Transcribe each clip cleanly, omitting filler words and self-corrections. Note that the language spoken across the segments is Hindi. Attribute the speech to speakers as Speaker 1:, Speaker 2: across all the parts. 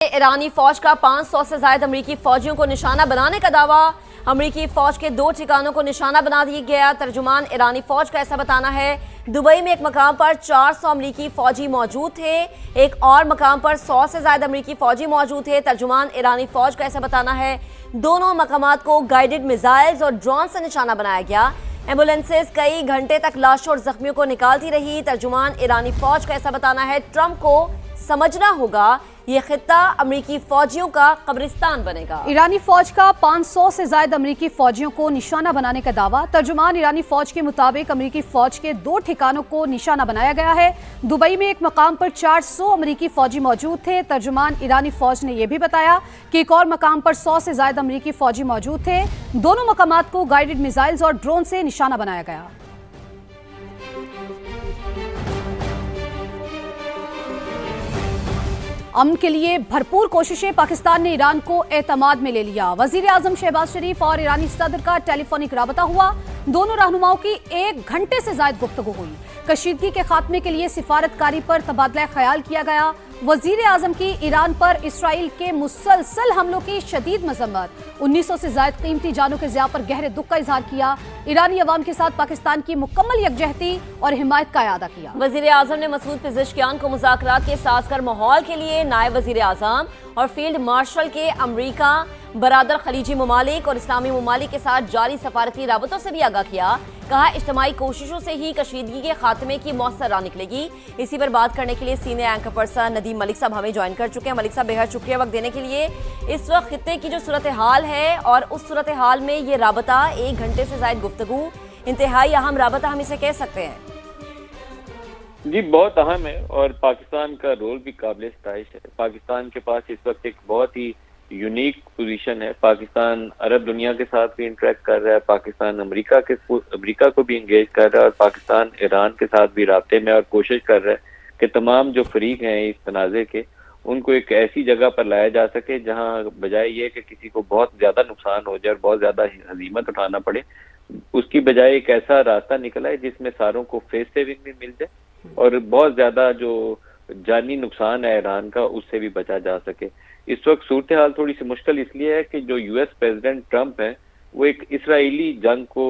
Speaker 1: ईरानी फौज का 500 से ज्यादा अमरीकी फौजियों को निशाना बनाने का दावा। अमरीकी फौज के 2 ठिकानों को निशाना बना दिया गया। तर्जुमान ईरानी फौज का ऐसा बताना है। दुबई में एक मकाम पर 400 अमरीकी फौजी मौजूद थे। एक और मकाम पर 100 से ज्यादा अमरीकी फौजी मौजूद थे। तर्जुमान ईरानी फौज का ऐसा बताना है। दोनों मकामात को गाइडेड मिसाइल्स और ड्रोन से निशाना बनाया गया। एम्बुलेंसेज कई घंटे तक लाशों और जख्मियों को निकालती रही। तर्जुमान ईरानी फौज का ऐसा बताना है। ट्रंप को समझना होगा ये खित्ता अमरीकी फौजियों का कब्रिस्तान बनेगा।
Speaker 2: ईरानी फौज का 500 से ज्यादा अमरीकी फौजियों को निशाना बनाने का दावा। तर्जुमान ईरानी फौज के मुताबिक अमरीकी फौज के 2 ठिकानों को निशाना बनाया गया है। दुबई में एक मकाम पर 400 अमरीकी फौजी मौजूद थे। तर्जुमान ईरानी फौज ने यह भी बताया कि एक और मकाम पर 100 से ज्यादा अमरीकी फौजी मौजूद थे। दोनों मकामात को गाइडेड मिसाइल्स और ड्रोन से निशाना बनाया गया। अमन के लिए भरपूर कोशिशें, पाकिस्तान ने ईरान को एतमाद में ले लिया। वजीर आजम शहबाज शरीफ और ईरानी सदर का टेलीफोनिक राबता हुआ। दोनों रहनुमाओं की 1 घंटे से ज्यादा गुफ्तगू हुई। कशीदगी के खात्मे के लिए सिफारतकारी पर तबादला ख्याल किया गया। वजीर आजम की ईरान पर इसराइल के मुसलसल हमलों की शदीद मजम्मत। 1900 से ज्यादा कीमती जानों के ज़िया पर गहरे दुख का इजहार किया। ईरानी अवाम के साथ पाकिस्तान की मुकम्मल यकजहती और हिमायत का इरादा किया।
Speaker 1: वजीर आजम ने मसूद पेज़ेश्कियान को मुज़ाकरात के साज़गार माहौल के लिए नायब वजीर आजम और फील्ड मार्शल के अमरीका, बरादर खलीजी ममालिक और इस्लामी ममालिक के साथ जारी सफारती राबतों से भी आगाह किया। कहा इज्तिमाई कोशिशों से ही कशीदगी के खात्मे की मौसर राह निकलेगी। इसी पर बात करने के लिए senior anchor person Nadeem Malik साहब हमें ज्वाइन कर चुके हैं। मलिक साहब, बेहद शुक्रिया वक्त देने के लिए। इस वक्त खित्ते की जो सूरत हाल है और उस सूरत हाल में ये राबता 1 घंटे से ज्यादा गुफ्तगू, इंतहाई अहम राबता हम इसे कह सकते हैं।
Speaker 3: जी, बहुत अहम है और पाकिस्तान का रोल भी काबिल सताइश है। पाकिस्तान के पास इस वक्त एक बहुत ही यूनिक पोजीशन है। पाकिस्तान अरब दुनिया के साथ भी इंटरेक्ट कर रहा है, पाकिस्तान अमेरिका को भी इंगेज कर रहा है और पाकिस्तान ईरान के साथ भी राब्ते में और कोशिश कर रहा है कि तमाम जो फरीक हैं इस तनाज़े के, उनको एक ऐसी जगह पर लाया जा सके जहां बजाय ये कि किसी को बहुत ज्यादा नुकसान हो जाए और बहुत ज्यादा हजीमत उठाना पड़े, उसकी बजाय एक ऐसा रास्ता निकला है जिसमें सारों को फेस सेविंग भी मिल जाए और बहुत ज्यादा जो जानी नुकसान है ईरान का उससे भी बचा जा सके। इस वक्त सूरत हाल थोड़ी सी मुश्किल इसलिए है कि जो यूएस प्रेसिडेंट ट्रंप है वो एक इसराइली जंग को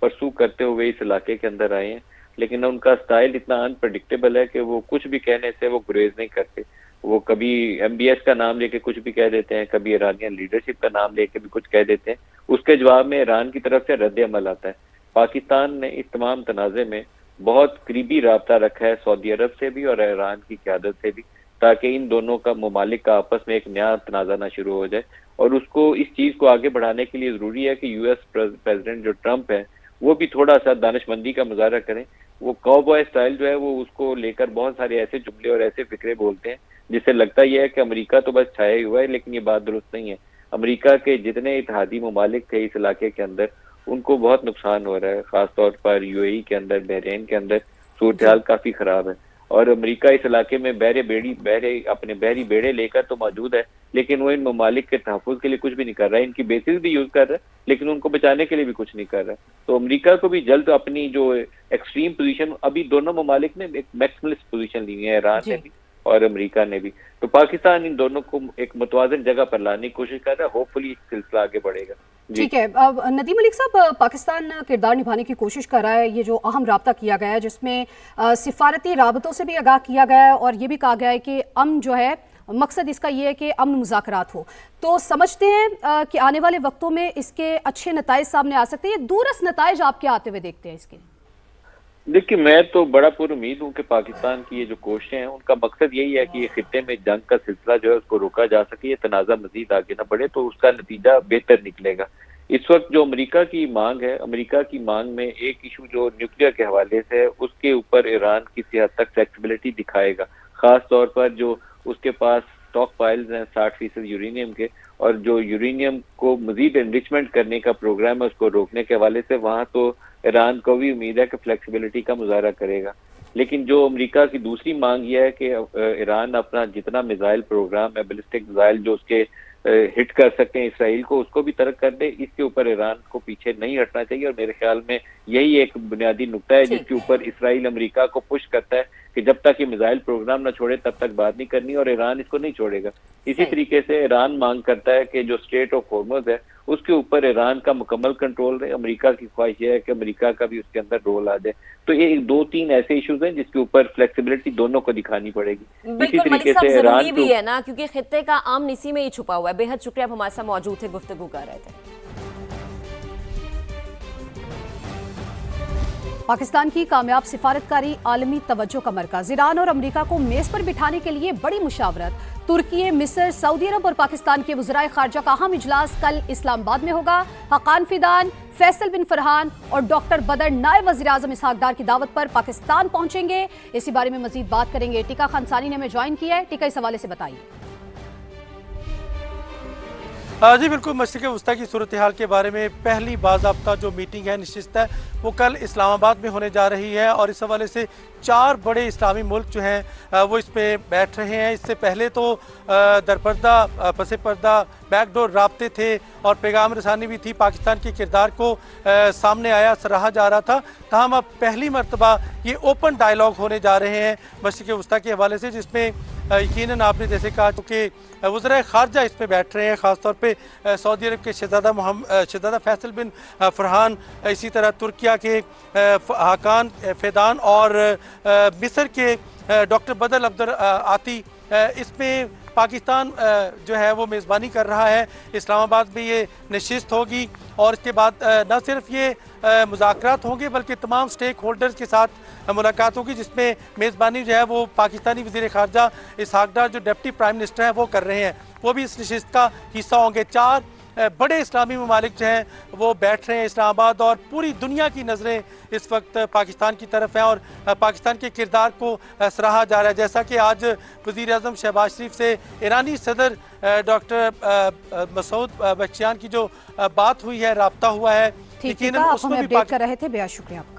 Speaker 3: परसू करते हुए इस इलाके के अंदर आए हैं, लेकिन उनका स्टाइल इतना अनप्रडिक्टेबल है कि वो कुछ भी कहने से वो गुरेज नहीं करते। वो कभी एमबीएस का नाम लेके कुछ भी कह देते हैं, कभी ईरानियन लीडरशिप का नाम लेके भी कुछ कह देते हैं। उसके जवाब में ईरान की तरफ से रद्द अमल आता है। पाकिस्तान ने इस तमाम तनाज़े में बहुत करीबी राब्ता रखा है सऊदी अरब से भी और ईरान की क़यादत से भी, ताकि इन दोनों का ममालिक का आपस में एक नया तनाज़ा ना शुरू हो जाए। और उसको इस चीज़ को आगे बढ़ाने के लिए ज़रूरी है कि यूएस प्रेसिडेंट जो ट्रंप है वो भी थोड़ा सा दानिशमंदी का मुजाहरा करें। वो काउबॉय स्टाइल जो है वो उसको लेकर बहुत सारे ऐसे जुमले और ऐसे फिक्रे बोलते हैं जिससे लगता यह है कि अमेरिका तो बस छाया हुआ है, लेकिन ये बात दुरुस्त नहीं है। अमेरिका के जितने इत्तेहादी ममालिक थे इस इलाके के अंदर उनको बहुत नुकसान हो रहा है। खासतौर पर यूएई के अंदर, बहरीन के अंदर सूरत हाल काफी खराब है और अमेरिका इस इलाके में अपने बहरी बेड़े लेकर तो मौजूद है, लेकिन वो इन ममालिक के तहफ़्फ़ुज़ के लिए कुछ भी नहीं कर रहा है। इनकी बेसिस भी यूज कर रहा है, लेकिन उनको बचाने के लिए भी कुछ नहीं कर रहा है। तो अमेरिका को भी जल्द अपनी जो एक्सट्रीम पोजीशन, अभी दोनों ममालिक ने एक मैक्सिमलिस्ट पोजीशन ली है, ईरान ने भी और अमेरिका ने भी, तो पाकिस्तान इन दोनों को एक मुतवाज़िन जगह पर लाने की कोशिश कर रहा है। होपफुली सिलसिला आगे बढ़ेगा।
Speaker 2: ठीक है। अब नदीम मलिक साहब, पाकिस्तान किरदार निभाने की कोशिश कर रहा है। ये जो अहम राब्ता किया गया है जिसमें सिफारती राबतों से भी आगाह किया गया है और ये भी कहा गया है कि अमन जो है, मकसद इसका ये है कि अमन मुज़ाकरात हो, तो समझते हैं कि आने वाले वक्तों में इसके अच्छे नताइज सामने आ सकते हैं। ये दूरस नताइज आप क्या आते हुए देखते हैं इसके?
Speaker 3: देखिए, मैं तो बड़ा पुरुमीद हूँ कि पाकिस्तान की ये जो कोशिशें हैं उनका मकसद यही है कि ये खित्ते में जंग का सिलसिला जो है उसको रोका जा सके, ये तनाज़ा मजीद आगे न बढ़े, तो उसका नतीजा बेहतर निकलेगा। इस वक्त जो अमेरिका की मांग है, अमेरिका की मांग में एक इशू जो न्यूक्लियर के हवाले से है उसके ऊपर ईरान किसी हद तक फ्लेक्सिबिलिटी दिखाएगा। खास तौर पर जो उसके पास स्टॉक पाइल्स हैं 60% यूरेनियम के, और जो यूरेनियम को मजीद एनरिचमेंट करने का प्रोग्राम है उसको रोकने के हवाले से, वहाँ तो ईरान को भी उम्मीद है कि फ्लेक्सिबिलिटी का मुजाहरा करेगा। लेकिन जो अमेरिका की दूसरी मांग यह है कि ईरान अपना जितना मिसाइल प्रोग्राम है, बैलिस्टिक मिसाइल जो उसके हिट कर सकते हैं इसराइल को, उसको भी तर्क कर दे। इसके ऊपर ईरान को पीछे नहीं हटना चाहिए और मेरे ख्याल में यही एक बुनियादी नुकता है जिसके ऊपर इसराइल अमेरिका को पुश करता है कि जब तक ये मिसाइल प्रोग्राम ना छोड़े तब तक बात नहीं करनी, और ईरान इसको नहीं छोड़ेगा। इसी तरीके से ईरान मांग करता है कि जो स्ट्रेट ऑफ हॉर्मुज़ है उसके ऊपर ईरान का मुकम्मल कंट्रोल रहे। अमेरिका की ख्वाहिश है कि अमेरिका का भी उसके अंदर रोल आ जाए। तो ये 2-3 ऐसे इश्यूज हैं जिसके ऊपर फ्लेक्सिबिलिटी दोनों को दिखानी पड़ेगी। इसी तरीके से
Speaker 1: ईरान भी है ना, क्योंकि खित्ते का अमन इसी में ही छुपा हुआ है। बेहद शुक्रिया, आप हमारे साथ मौजूद थे, गुफ्तगू कर रहे थे।
Speaker 2: पाकिस्तान की कामयाब सिफारतकारी आलमी तवज्जो का मरकज। ईरान और अमेरिका को मेज पर बिठाने के लिए बड़ी मुशावरत। तुर्की, मिस्र, सऊदी अरब और पाकिस्तान के वज़राए खारजा का अहम इजलास कल इस्लामाबाद में होगा। हकान फिदान, फैसल बिन फरहान और डॉक्टर बदर नायब वज़ीर आज़म इसहाक डार की दावत पर पाकिस्तान पहुंचेंगे। इसी बारे में मजीद बात करेंगे। टीका खानसानी ने हमें ज्वाइन किया है। टीका, इस हवाले से बताइए।
Speaker 4: जी बिल्कुल, मशरिक़ वस्ता की सूरत हाल के बारे में पहली बाज़ाब्ता जो मीटिंग है, नशिस्त है, वो कल इस्लामाबाद में होने जा रही है और इस हवाले से 4 बड़े इस्लामी मुल्क जो हैं वो इस पे बैठ रहे हैं। इससे पहले तो दरपर्दा पसे पर्दा बैकडोर राब्ते थे और पैगाम रसानी भी थी, पाकिस्तान के किरदार को सामने आया, सराहा जा रहा था। तमाम अब पहली मरतबा ये ओपन डायलॉग होने जा रहे हैं मशरिक़ वस्ता के हवाले से, जिसमें यकीनन आपने जैसे कहा कि वज़राए खारजा इस पे बैठ रहे हैं, ख़ासतौर पे सऊदी अरब के शहज़ादा फैसल बिन फरहान, इसी तरह तुर्किया के हाकान फिदान और मिस्र के डॉक्टर बदर अब्दुल आती। इसमें पाकिस्तान जो है वो मेज़बानी कर रहा है। इस्लामाबाद में ये नशिस्त होगी और इसके बाद न सिर्फ ये मुज़ाकरात होंगे बल्कि तमाम स्टेक होल्डर्स के साथ मुलाकात होगी, जिसमें मेज़बानी जो है वो पाकिस्तानी वज़ीर ख़ारजा इसहाक डार जो डिप्टी प्राइम मिनिस्टर हैं वो कर रहे हैं, वो भी इस नशिस्त का हिस्सा होंगे। 4 बड़े इस्लामी ममालिक जो हैं वो बैठ रहे हैं इस्लामाबाद और पूरी दुनिया की नज़रें इस वक्त पाकिस्तान की तरफ हैं और पाकिस्तान के किरदार को सराहा जा रहा है। जैसा कि आज वज़ीर आज़म शहबाज शरीफ से ईरानी सदर डॉक्टर मसूद बख्तियार की जो बात हुई है, राब्ता हुआ है,
Speaker 2: ठीक है, आप हमें अपडेट कर रहे थे। बेहद शुक्रिया आपका।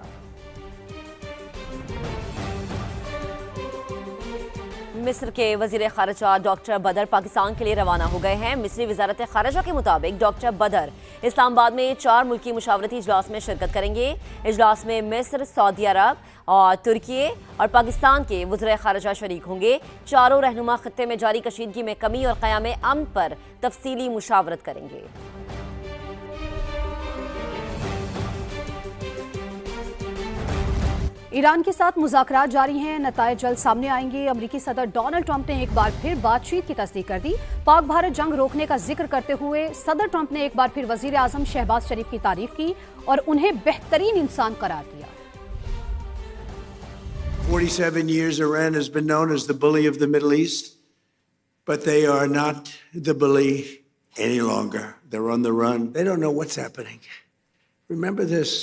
Speaker 1: मिस्र के वज़ीर ख़ारजा डॉक्टर बदर पाकिस्तान के लिए रवाना हो गए हैं। मिस्री वज़ारत ख़ारजा के मुताबिक डॉक्टर बदर इस्लामाबाद में 4 मुल्की मुशावरती इजलास में शिरकत करेंगे। इजलास में मिस्र, सऊदी अरब और तुर्की और पाकिस्तान के वज़ीर ख़ारजा शरीक होंगे। चारों रहनुमा खत्ते में जारी कशीदगी में कमी और क़याम अमन पर तफसीली मुशावरत करेंगे।
Speaker 2: ईरान के साथ मुज़ाकरात जारी हैं, नतायज जल्द सामने आएंगे। अमेरिकी सदर डोनाल्ड ट्रंप ने एक बार फिर बातचीत की तस्दीक कर दी। पाक भारत जंग रोकने का जिक्र करते हुए सदर ट्रंप ने एक बार फिर वज़ीर आज़म शहबाज शरीफ की तारीफ की और उन्हें बेहतरीन इंसान करार दिया।
Speaker 5: 47 years Iran has been known as the bully of the Middle East, but they are not the bully any longer. They're on the run. They don't know what's happening. Remember this.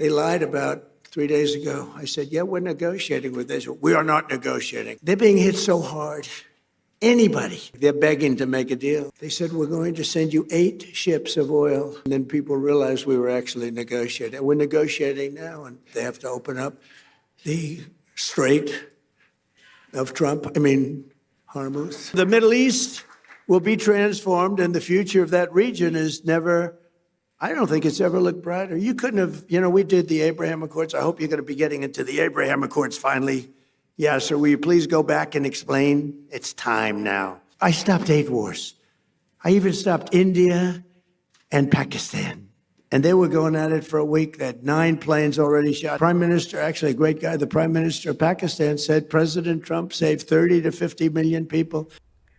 Speaker 5: They lied about 3 days ago. I said, yeah, we're negotiating with Israel. We are not negotiating. They're being hit so hard. Anybody. They're begging to make a deal. They said, we're going to send you 8 ships of oil. And then people realized we were actually negotiating. We're negotiating now, and they have to open up the Strait of Hormuz. The Middle East will be transformed, and the future of that region is never, I don't think it's ever looked brighter. You couldn't have, we did the Abraham Accords. I hope you're going to be getting into the Abraham Accords finally. Yeah, so will you please go back and explain? It's time now. I stopped 8 wars. I even stopped India and Pakistan. And they were going at it for a week. They had 9 planes already shot. Prime Minister, actually a great guy, the Prime Minister of Pakistan said President Trump saved 30 to 50 million people.